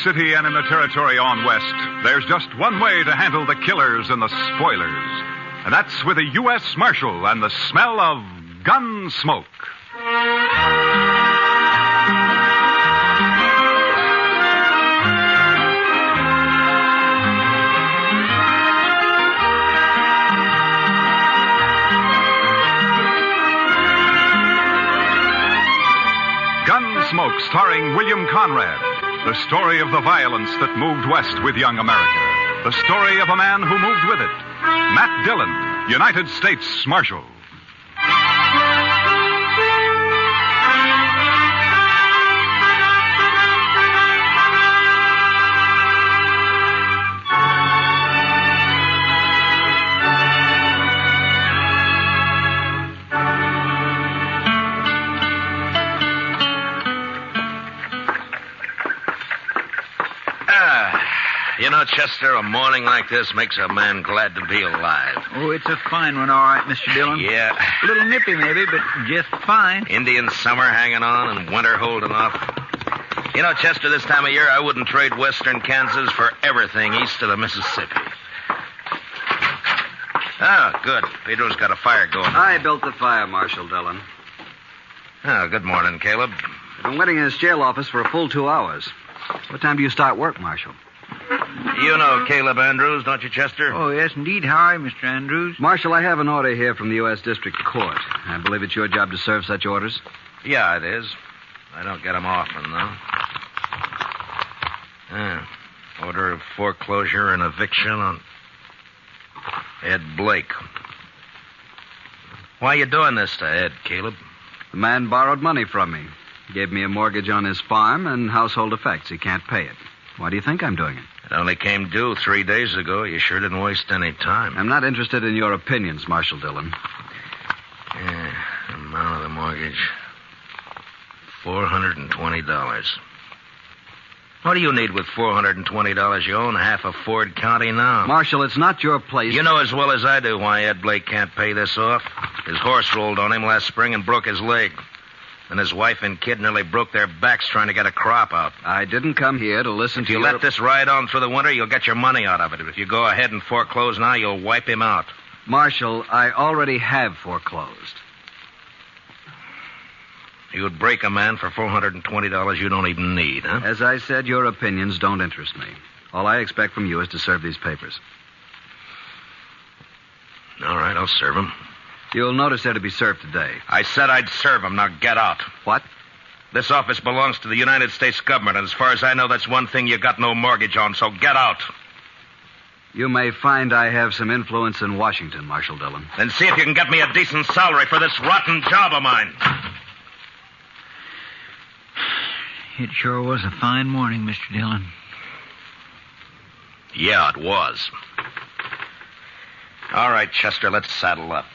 city and in the territory on west, there's just one way to handle the killers and the spoilers. And that's with a U.S. Marshal and the smell of Gunsmoke. Gunsmoke, starring William Conrad. The story of the violence that moved west with young America. The story of a man who moved with it. Matt Dillon, United States Marshal. You know, Chester, a morning like this makes a man glad to be alive. Oh, it's a fine one, all right, Mr. Dillon. Yeah. A little nippy, maybe, but just fine. Indian summer hanging on and winter holding off. You know, Chester, this time of year, I wouldn't trade western Kansas for everything east of the Mississippi. Oh, good. Pedro's got a fire going. I built the fire, Marshal Dillon. Oh, good morning, Caleb. I've been waiting in his jail office for a full 2 hours. What time do you start work, Marshal? You know Caleb Andrews, don't you, Chester? Oh, yes, indeed. How are you, Mr. Andrews? Marshal, I have an order here from the U.S. District Court. I believe it's your job to serve such orders. Yeah, it is. I don't get them often, though. Order of foreclosure and eviction on Ed Blake. Why are you doing this to Ed, Caleb? The man borrowed money from me. Gave me a mortgage on his farm and household effects. He can't pay it. Why do you think I'm doing it? It only came due 3 days ago. You sure didn't waste any time. I'm not interested in your opinions, Marshal Dillon. Yeah, amount of the mortgage. $420. What do you need with $420? You own half of Ford County now. Marshal, it's not your place. You know as well as I do why Ed Blake can't pay this off. His horse rolled on him last spring and broke his leg. And his wife and kid nearly broke their backs trying to get a crop out. I didn't come here to listen If to you let this ride on through the winter, you'll get your money out of it. If you go ahead and foreclose now, you'll wipe him out. Marshal, I already have foreclosed. You'd break a man for $420 you don't even need, huh? As I said, your opinions don't interest me. All I expect from you is to serve these papers. All right, I'll serve him. You'll notice they're to be served today. I said I'd serve him. Now get out. What? This office belongs to the United States government, and as far as I know, that's one thing you got no mortgage on, so get out. You may find I have some influence in Washington, Marshal Dillon. Then see if you can get me a decent salary for this rotten job of mine. It sure was a fine morning, Mr. Dillon. Yeah, it was. All right, Chester, let's saddle up.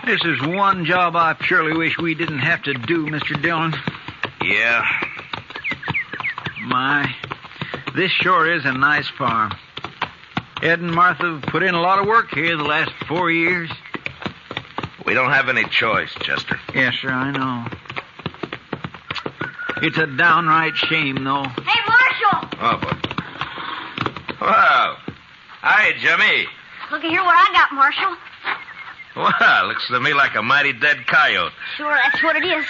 This is one job I surely wish we didn't have to do, Mr. Dillon. Yeah. My, this sure is a nice farm. Ed and Martha have put in a lot of work here the last 4 years. We don't have any choice, Chester. Yes, sir, I know. It's a downright shame, though. Hey, Marshal! Oh, boy. Wow. Hi, Jimmy. Look at here what I got, Marshal. Well, looks to me like a mighty dead coyote. Sure, that's what it is.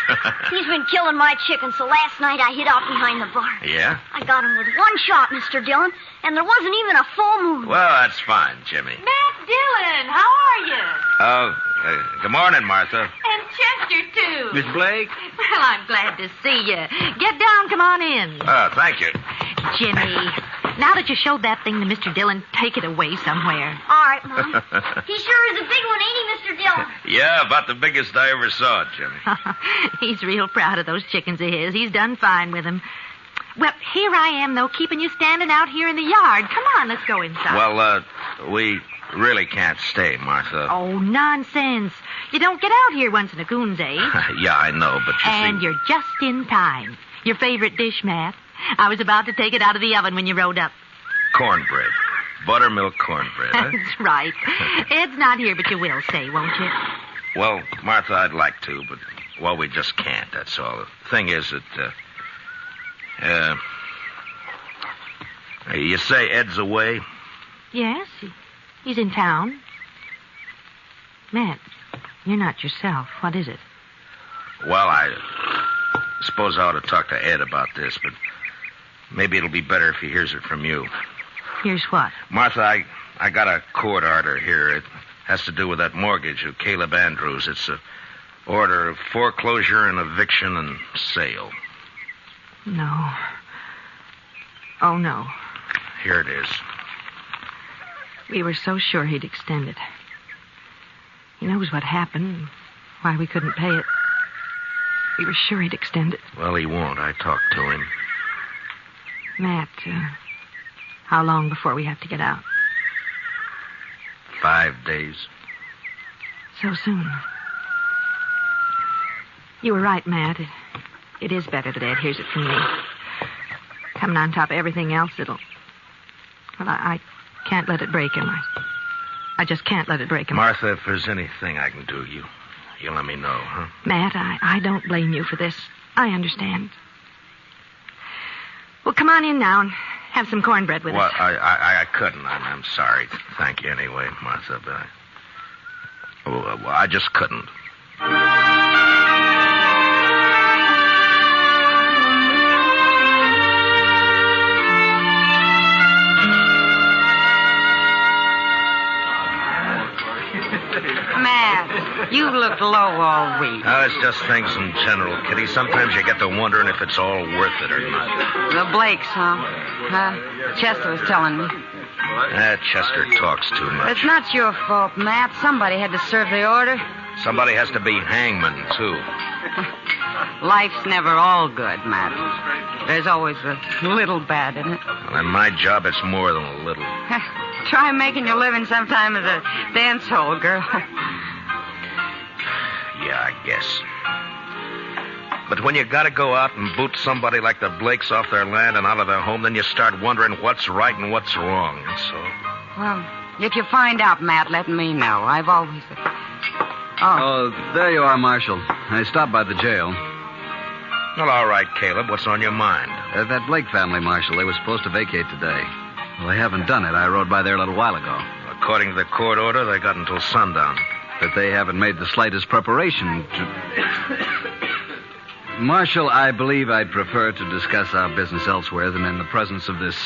He's been killing my chickens, so last night I hid out behind the barn. Yeah? I got him with one shot, Mr. Dillon, and there wasn't even a full moon. Well, that's fine, Jimmy. Matt Dillon, how are you? Oh, good morning, Martha. And Chester, too. Miss Blake? Well, I'm glad to see you. Get down, come on in. Oh, thank you. Jimmy, now that you showed that thing to Mr. Dillon, take it away somewhere. All right, Mom. He sure is a big one, ain't he, Mr. Dillon? Yeah, about the biggest I ever saw, Jimmy. He's real proud of those chickens of his. He's done fine with them. Well, here I am, though, keeping you standing out here in the yard. Come on, let's go inside. Well, we really can't stay, Martha. Oh, nonsense. You don't get out here once in a coon's age. Yeah, I know, but And you're just in time. Your favorite dish, Matt. I was about to take it out of the oven when you rode up. Cornbread. Buttermilk cornbread, huh? That's right. Ed's not here, but you will say, won't you? Well, Martha, I'd like to, but, well, we just can't, that's all. The thing is that, you say Ed's away? Yes, he's in town. Matt, you're not yourself. What is it? Well, I suppose I ought to talk to Ed about this, but maybe it'll be better if he hears it from you. Here's what? Martha, I got a court order here. It has to do with that mortgage of Caleb Andrews. It's an order of foreclosure and eviction and sale. No. Oh, no. Here it is. We were so sure he'd extend it. He knows what happened, why we couldn't pay it. We were sure he'd extend it. Well, he won't. I talked to him. Matt, how long before we have to get out? 5 days. So soon. You were right, Matt. It is better that Ed hears it from me. Coming on top of everything else, Well, I can't let it break him. I just can't let it break him. Martha, if there's anything I can do, you let me know, huh? Matt, I don't blame you for this. I understand. Well, come on in now and have some cornbread with us. I couldn't. I'm sorry. Thank you anyway, Martha, but I just couldn't. Matt, you've looked low all week. It's just things in general, Kitty. Sometimes you get to wondering if it's all worth it or not. The Blakes, huh? Chester was telling me. Chester talks too much. It's not your fault, Matt. Somebody had to serve the order. Somebody has to be hangman, too. Life's never all good, Matt. There's always a little bad in it. Well, in my job, it's more than a little. Try making your living sometime as a dance hall girl. Yeah, I guess. But when you gotta go out and boot somebody like the Blakes off their land and out of their home, then you start wondering what's right and what's wrong, that's all. Well, if you find out, Matt, let me know. I've always... Oh, there you are, Marshal. I stopped by the jail. Well, all right, Caleb. What's on your mind? That Blake family, Marshal, they were supposed to vacate today. Well, they haven't done it. I rode by there a little while ago. According to the court order, they got until sundown. But they haven't made the slightest preparation to... Marshal, I believe I'd prefer to discuss our business elsewhere than in the presence of this...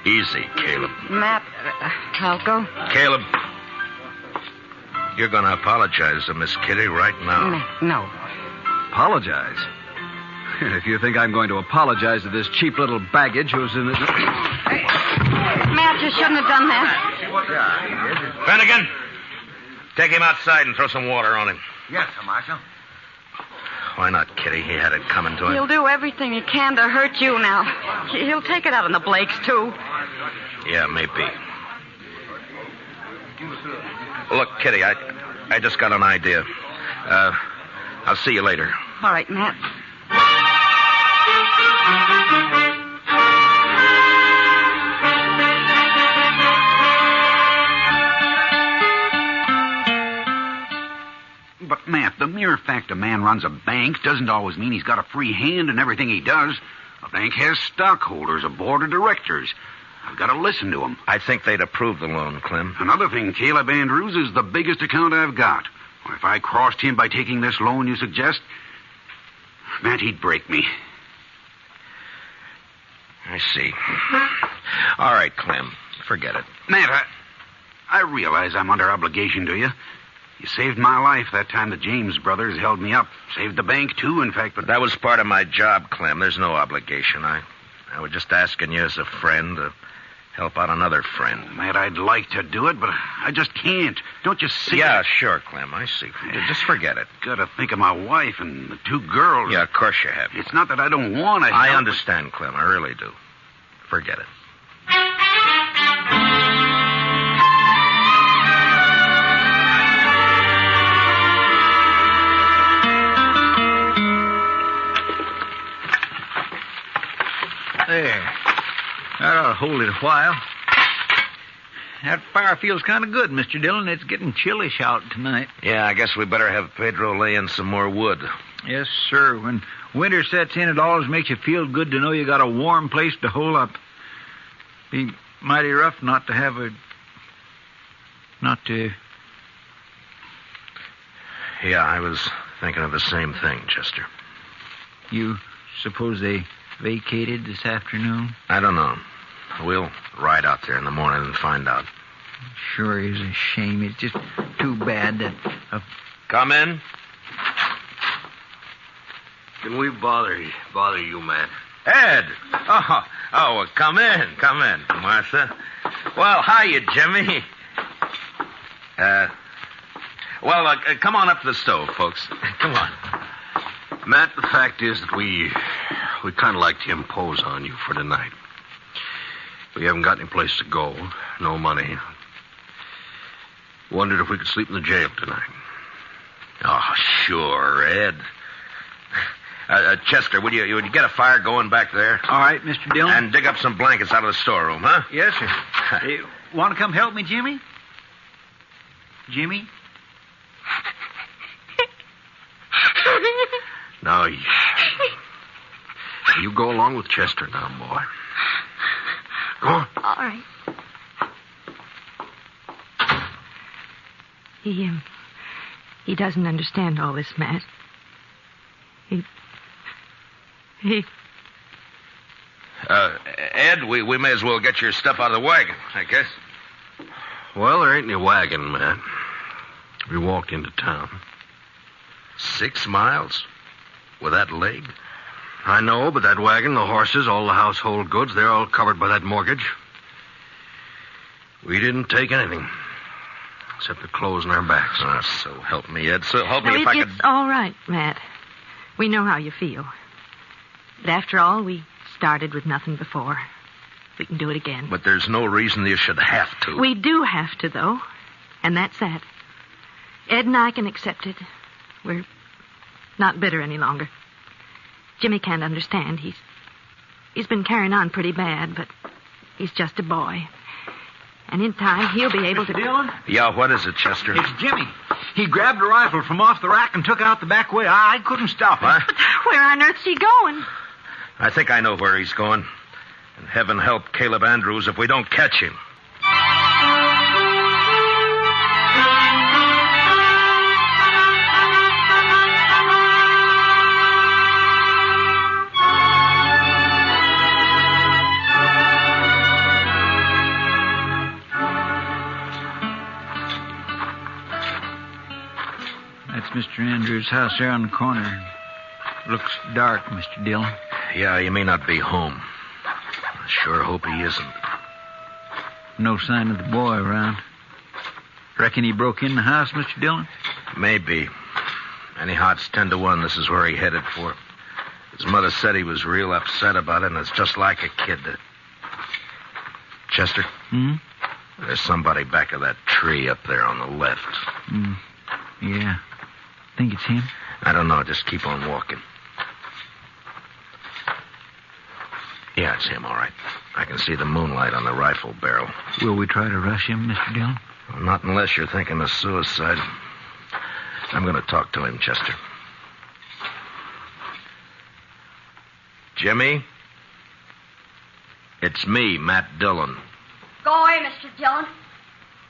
Easy, Caleb. Matt, I'll go. Caleb, you're going to apologize to Miss Kitty right now. No. Apologize? If you think I'm going to apologize to this cheap little baggage who's in this... Matt, you shouldn't have done that. Finnegan, take him outside and throw some water on him. Yes, sir, Marshal. Why not, Kitty? He had it coming to him. He'll do everything he can to hurt you now. He'll take it out on the Blakes, too. Yeah, maybe. Look, Kitty, I just got an idea. I'll see you later. All right, Matt. But, Matt, the mere fact a man runs a bank doesn't always mean he's got a free hand in everything he does. A bank has stockholders, a board of directors. I've got to listen to them. I think they'd approve the loan, Clem. Another thing, Caleb Andrews is the biggest account I've got. If I crossed him by taking this loan you suggest, Matt, he'd break me. I see. All right, Clem. Forget it. Matt, I realize I'm under obligation to you. You saved my life that time the James brothers held me up. Saved the bank, too, in fact, but... That was part of my job, Clem. There's no obligation. I was just asking you as a friend to help out another friend. Matt, I'd like to do it, but I just can't. Don't you see? Yeah, sure, Clem. I see. Just forget it. Gotta think of my wife and the two girls. Yeah, of course you have. It's not that I don't want to help. I understand, Clem. I really do. Forget it. There. That ought to hold it a while. That fire feels kind of good, Mr. Dillon. It's getting chillish out tonight. Yeah, I guess we better have Pedro lay in some more wood. Yes, sir. When winter sets in, it always makes you feel good to know you got a warm place to hole up. Be mighty rough not to have a... not to... Yeah, I was thinking of the same thing, Chester. You suppose they vacated this afternoon? I don't know. We'll ride out there in the morning and find out. Sure is a shame. It's just too bad that... Come in. Can we bother you, Matt? Ed! Oh, come in, Martha. Well, hiya, Jimmy. Come on up to the stove, folks. Come on. Matt, the fact is that we kind of like to impose on you for tonight. We haven't got any place to go, no money. Wondered if we could sleep in the jail tonight. Oh, sure, Ed. Chester, would you get a fire going back there? All right, Mr. Dillon. And dig up some blankets out of the storeroom, huh? Yes, sir. You want to come help me, Jimmy? Jimmy? Now, you go along with Chester now, boy. Go on. All right. He doesn't understand all this, Matt. Ed, we may as well get your stuff out of the wagon, I guess. Well, there ain't any wagon, Matt. We walked into town. 6 miles? With that leg? I know, but that wagon, the horses, all the household goods, they're all covered by that mortgage. We didn't take anything. Except the clothes on our backs. Oh, so help me, Ed. So help me if I could... It's all right, Matt. We know how you feel. But after all, we started with nothing before. We can do it again. But there's no reason you should have to. We do have to, though. And that's that. Ed and I can accept it. We're not bitter any longer. Jimmy can't understand. He's been carrying on pretty bad, but he's just a boy. And in time, he'll be able to... Dillon? Yeah, what is it, Chester? It's Jimmy. He grabbed a rifle from off the rack and took out the back way. I couldn't stop him. What? But where on earth's he going? I think I know where he's going. And heaven help Caleb Andrews if we don't catch him. That's Mr. Andrews' house there on the corner. Looks dark, Mr. Dillon. Yeah, he may not be home. I sure hope he isn't. No sign of the boy around. Reckon he broke in the house, Mr. Dillon? Maybe. Anyhow, it's 10 to 1. This is where he headed for. His mother said he was real upset about it, and it's just like a kid to... Chester? Hmm? There's somebody back of that tree up there on the left. Yeah. Think it's him? I don't know. Just keep on walking. Yeah, it's him, all right. I can see the moonlight on the rifle barrel. Will we try to rush him, Mr. Dillon? Well, not unless you're thinking of suicide. I'm going to talk to him, Chester. Jimmy? It's me, Matt Dillon. Go away, Mr. Dillon.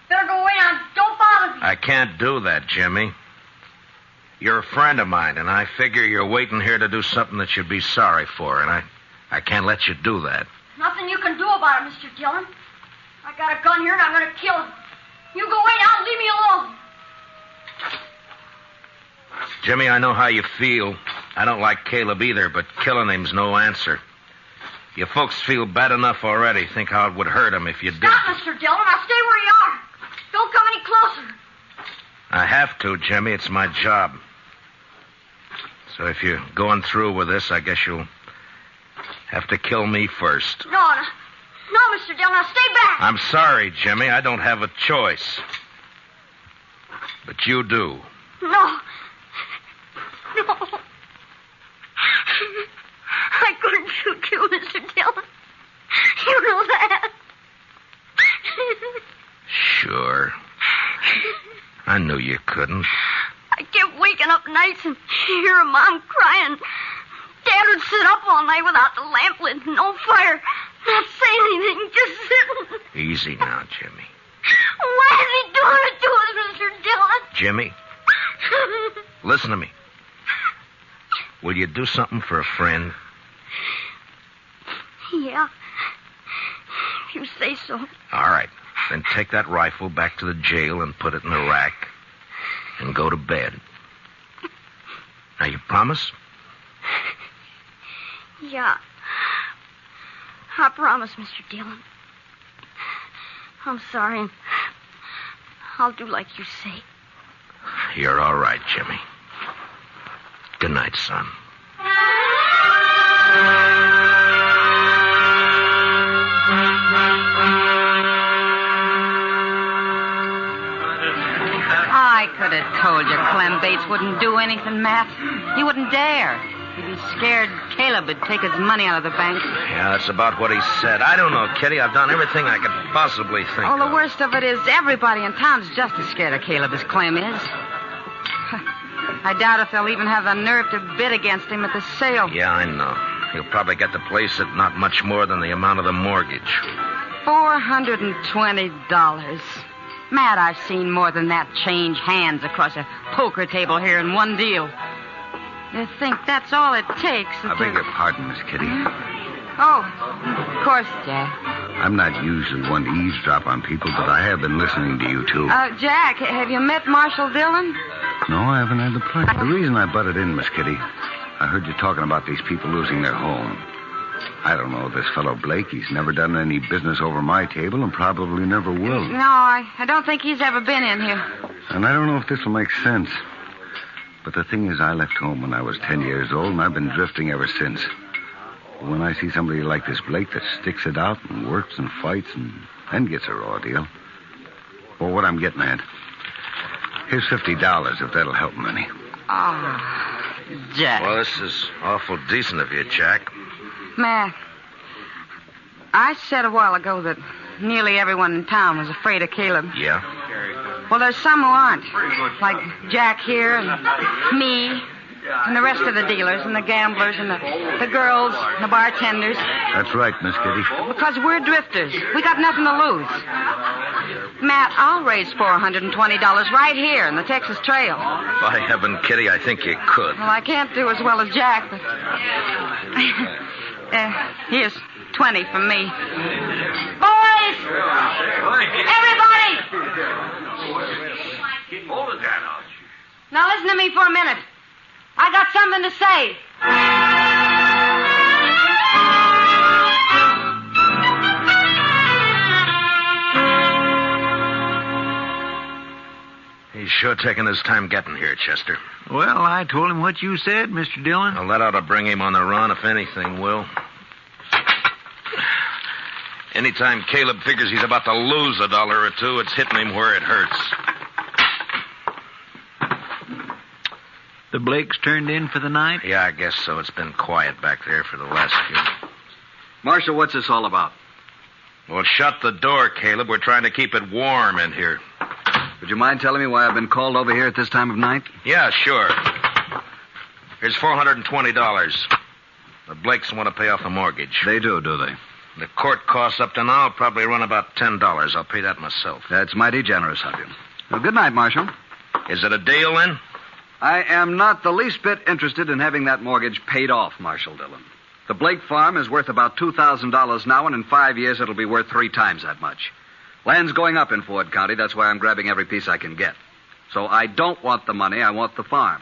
Better go away now. Don't bother me. I can't do that, Jimmy. You're a friend of mine, and I figure you're waiting here to do something that you'd be sorry for, and I can't let you do that. Nothing you can do about it, Mr. Dillon. I got a gun here, and I'm going to kill him. You go away now and leave me alone. Jimmy, I know how you feel. I don't like Caleb either, but killing him's no answer. You folks feel bad enough already. Think how it would hurt him if you did. Stop, Mr. Dillon. I'll stay where you are. Don't come any closer. I have to, Jimmy. It's my job. So if you're going through with this, I guess you'll have to kill me first. No, Mr. Dillon. Now stay back. I'm sorry, Jimmy. I don't have a choice. But you do. No. I couldn't shoot you, Mr. Dillon. You know that. Sure. I knew you couldn't. I kept waking up nights and hearing Mom crying. Dad would sit up all night without the lamp lit, no fire, not saying anything, just sitting. Easy now, Jimmy. Why is he doing it to us, Mr. Dillon? Jimmy, listen to me. Will you do something for a friend? Yeah. If you say so. All right. Then take that rifle back to the jail and put it in the rack and go to bed. Now, you promise? Yeah. I promise, Mr. Dillon. I'm sorry, and I'll do like you say. You're all right, Jimmy. Good night, son. I could have told you Clem Bates wouldn't do anything, Matt. He wouldn't dare. He'd be scared Caleb would take his money out of the bank. Yeah, that's about what he said. I don't know, Kitty. I've done everything I could possibly think Oh, the of. worst of it is everybody in town's just as scared of Caleb as Clem is. I doubt if they'll even have the nerve to bid against him at the sale. Yeah, I know. He'll probably get the place at not much more than the amount of the mortgage. $420. Matt, I've seen more than that change hands across a poker table here in one deal. You think that's all it takes? I beg your pardon, Miss Kitty. Oh, of course, Jack. I'm not usually one to eavesdrop on people, but I have been listening to you, too. Jack, have you met Marshal Dillon? No, I haven't had the pleasure. The reason I butted in, Miss Kitty, I heard you talking about these people losing their home. I don't know this fellow Blake. He's never done any business over my table and probably never will. No, I don't think he's ever been in here. And I don't know if this will make sense. But the thing is, I left home when I was 10 years old, and I've been drifting ever since. When I see somebody like this Blake that sticks it out and works and fights and gets a raw deal. Well, what I'm getting at, here's $50 if that'll help him any. Ah, Jack. Well, this is awful decent of you, Jack. Matt, I said a while ago that nearly everyone in town was afraid of Caleb. Yeah? Well, there's some who aren't. Like Jack here and me and the rest of the dealers and the gamblers and the girls and the bartenders. That's right, Miss Kitty. Because we're drifters. We got nothing to lose. Matt, I'll raise $420 right here in the Texas Trail. By heaven, Kitty, I think you could. Well, I can't do as well as Jack, but... here's 20 from me. Boys! Everybody! Now listen to me for a minute. I got something to say. He's sure taking his time getting here, Chester. Well, I told him what you said, Mr. Dillon. Well, that ought to bring him on the run, if anything will. Anytime Caleb figures he's about to lose $1 or $2, it's hitting him where it hurts. The Blakes turned in for the night? Yeah, I guess so. It's been quiet back there for the last few. Marshal, what's this all about? Well, shut the door, Caleb. We're trying to keep it warm in here. Would you mind telling me why I've been called over here at this time of night? Yeah, sure. Here's $420. The Blakes want to pay off the mortgage. They do they? The court costs up to now will probably run about $10. I'll pay that myself. That's mighty generous of you. Well, good night, Marshal. Is it a deal, then? I am not the least bit interested in having that mortgage paid off, Marshal Dillon. The Blake farm is worth about $2,000 now, and in 5 years it'll be worth 3 times that much. Land's going up in Ford County. That's why I'm grabbing every piece I can get. So I don't want the money. I want the farm.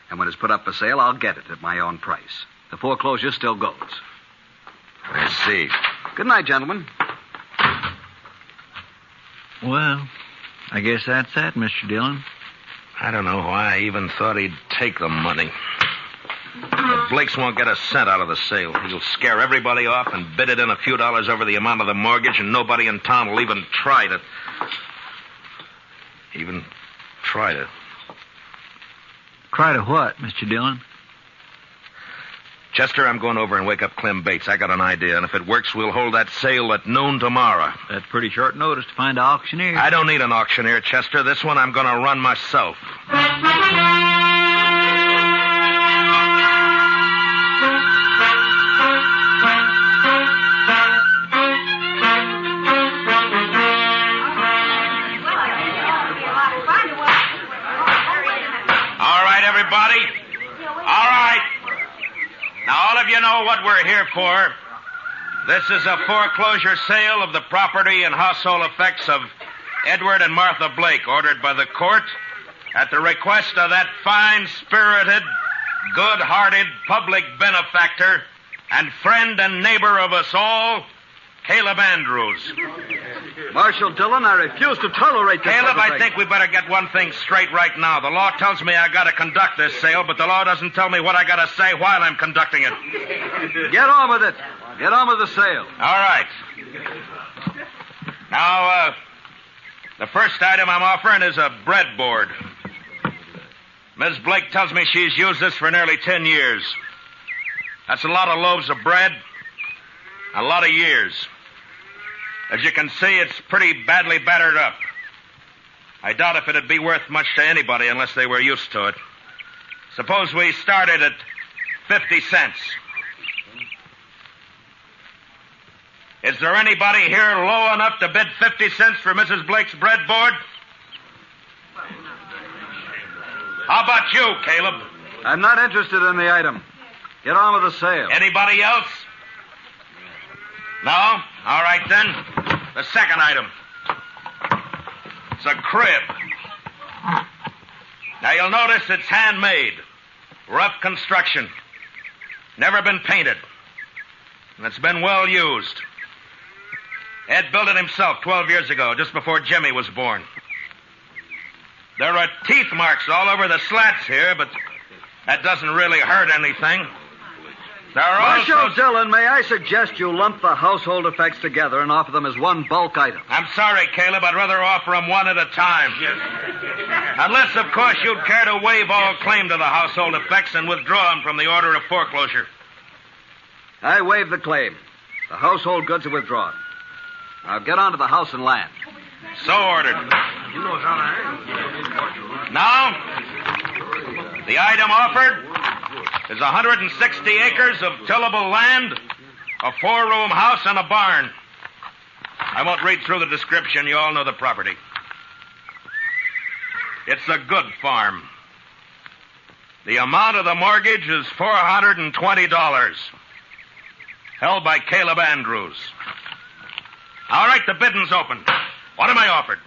And when it's put up for sale, I'll get it at my own price. The foreclosure still goes. I see. Good night, gentlemen. Well, I guess that's that, Mr. Dillon. I don't know why I even thought he'd take the money. The Blakes won't get a cent out of the sale. He'll scare everybody off and bid it in a few dollars over the amount of the mortgage, and nobody in town will even try to... Try to what, Mr. Dillon? Chester, I'm going over and wake up Clem Bates. I got an idea, and if it works, we'll hold that sale at noon tomorrow. That's pretty short notice to find an auctioneer. I don't need an auctioneer, Chester. This one I'm going to run myself. All right, everybody. All right. Now, all of you know what we're here for. This is a foreclosure sale of the property and household effects of Edward and Martha Blake, ordered by the court at the request of that fine-spirited, good-hearted public benefactor and friend and neighbor of us all, Caleb Andrews. Marshal Dillon, I refuse to tolerate this. Caleb, I think we better get one thing straight right now. The law tells me I got to conduct this sale, but the law doesn't tell me what I got to say while I'm conducting it. Get on with it. Get on with the sale. All right. Now, the first item I'm offering is a breadboard. Ms. Blake tells me she's used this for nearly 10 years. That's a lot of loaves of bread, a lot of years. As you can see, it's pretty badly battered up. I doubt if it'd be worth much to anybody unless they were used to it. Suppose we started at 50 cents. Is there anybody here low enough to bid 50 cents for Mrs. Blake's breadboard? How about you, Caleb? I'm not interested in the item. Get on with the sale. Anybody else? No? All right, then. The second item. It's a crib. Now, you'll notice it's handmade. Rough construction. Never been painted. And it's been well used. Ed built it himself 12 years ago, just before Jimmy was born. There are teeth marks all over the slats here, but that doesn't really hurt anything. There are Marshal Dillon, may I suggest you lump the household effects together and offer them as one bulk item? I'm sorry, Caleb. I'd rather offer them one at a time. Unless, of course, you'd care to waive all claim to the household effects and withdraw them from the order of foreclosure. I waive the claim. The household goods are withdrawn. Now get on to the house and land. So ordered. Now, the item offered is 160 acres of tillable land, a 4-room house, and a barn. I won't read through the description. You all know the property. It's a good farm. The amount of the mortgage is $420, held by Caleb Andrews. All right, the bidding's open. What am I offered?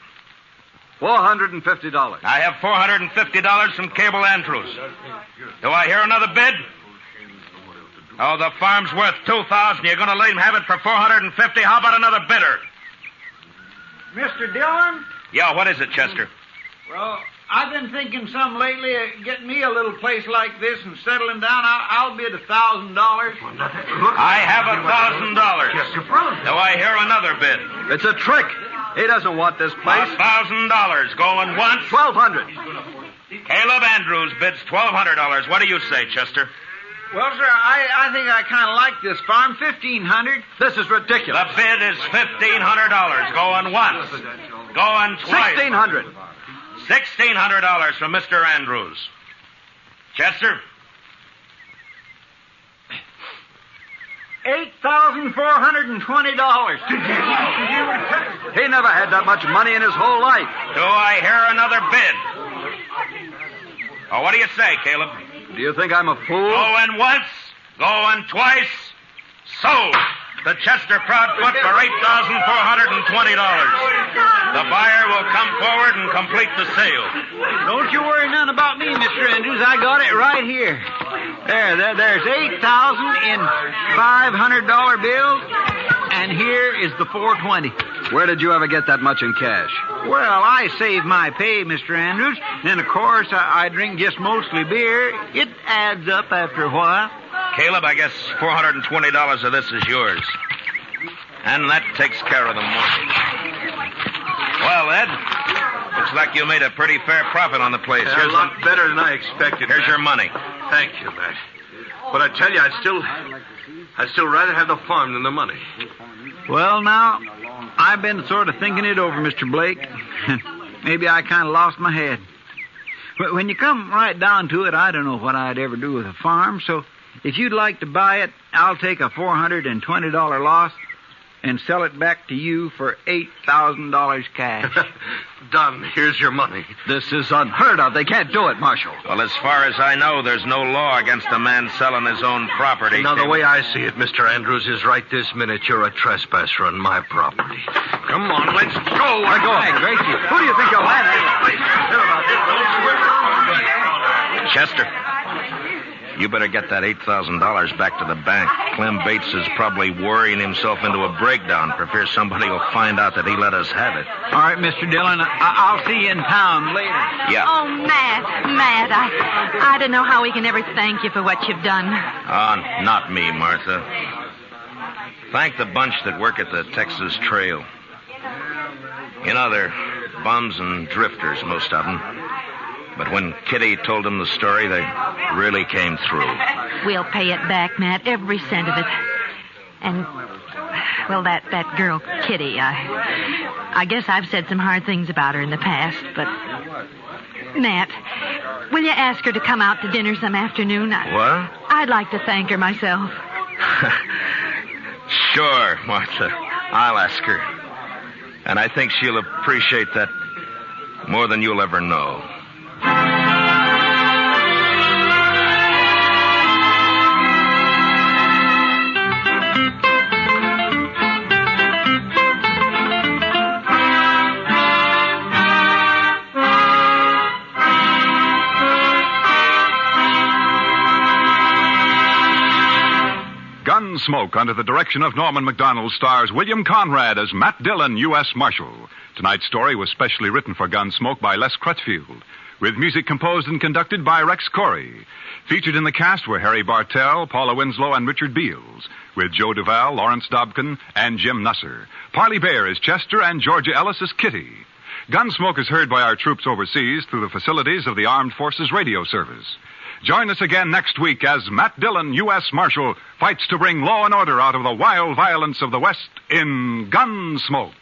$450. I have $450 from Caleb Andrews. Do I hear another bid? Oh, the farm's worth $2,000. You're going to let him have it for $450? How about another bidder? Mr. Dillon? Yeah, what is it, Chester? Well, I've been thinking some lately of getting me a little place like this and settling down. I'll bid $1,000. I have $1,000. Do I hear another bid? It's a trick. He doesn't want this place. $1,000. Going once? $1,200. Caleb Andrews bids $1,200. What do you say, Chester? Well, sir, I think I kind of like this farm. $1,500. This is ridiculous. The bid is $1,500. Going once. Going twice. $1,600. $1,600 from Mr. Andrews. Chester? $8,420. He never had that much money in his whole life. Do I hear another bid? Oh, what do you say, Caleb? Do you think I'm a fool? Going once, going twice, sold. The Chester Proudfoot for $8,420. The buyer will come forward and complete the sale. Don't you worry none about me, Mr. Andrews. I got it right here. There's $8,000 in $500 bills, and here is the $420. Where did you ever get that much in cash? Well, I save my pay, Mr. Andrews. Then, of course, I drink just mostly beer. It adds up after a while. Caleb, I guess $420 of this is yours. And that takes care of the mortgage. Well, Ed, looks like you made a pretty fair profit on the place. Here's a lot better than I expected. Here's your money. Thank you, Matt. But I tell you, I'd still rather have the farm than the money. Well, now, I've been sort of thinking it over, Mr. Blake. Maybe I kind of lost my head. But when you come right down to it, I don't know what I'd ever do with a farm, so if you'd like to buy it, I'll take a $420 loss and sell it back to you for $8,000 cash. Done. Here's your money. This is unheard of. They can't do it, Marshal. Well, as far as I know, there's no law against a man selling his own property. Now, the way I see it, Mr. Andrews, is right this minute you're a trespasser on my property. Come on, let's go. Let go of me, Gracie. Who do you think you're landing? Chester, you better get that $8,000 back to the bank. Clem Bates is probably worrying himself into a breakdown for fear somebody will find out that he let us have it. All right, Mr. Dillon, I'll see you in town later. Yeah. Oh, Matt, I don't know how we can ever thank you for what you've done. Not me, Martha. Thank the bunch that work at the Texas Trail. You know, they're bums and drifters, most of them. But when Kitty told them the story, they really came through. We'll pay it back, Matt, every cent of it. And, well, that girl, Kitty, I guess I've said some hard things about her in the past, but... Matt, will you ask her to come out to dinner some afternoon? What? I'd like to thank her myself. Sure, Martha. I'll ask her. And I think she'll appreciate that more than you'll ever know. Gunsmoke, under the direction of Norman Macdonald, stars William Conrad as Matt Dillon, U.S. Marshal. Tonight's story was specially written for Gunsmoke by Les Crutchfield, with music composed and conducted by Rex Corey. Featured in the cast were Harry Bartell, Paula Winslow, and Richard Beals, with Joe Duvall, Lawrence Dobkin, and Jim Nusser. Parley Bear is Chester, and Georgia Ellis is Kitty. Gunsmoke is heard by our troops overseas through the facilities of the Armed Forces Radio Service. Join us again next week as Matt Dillon, U.S. Marshal, fights to bring law and order out of the wild violence of the West in Gunsmoke.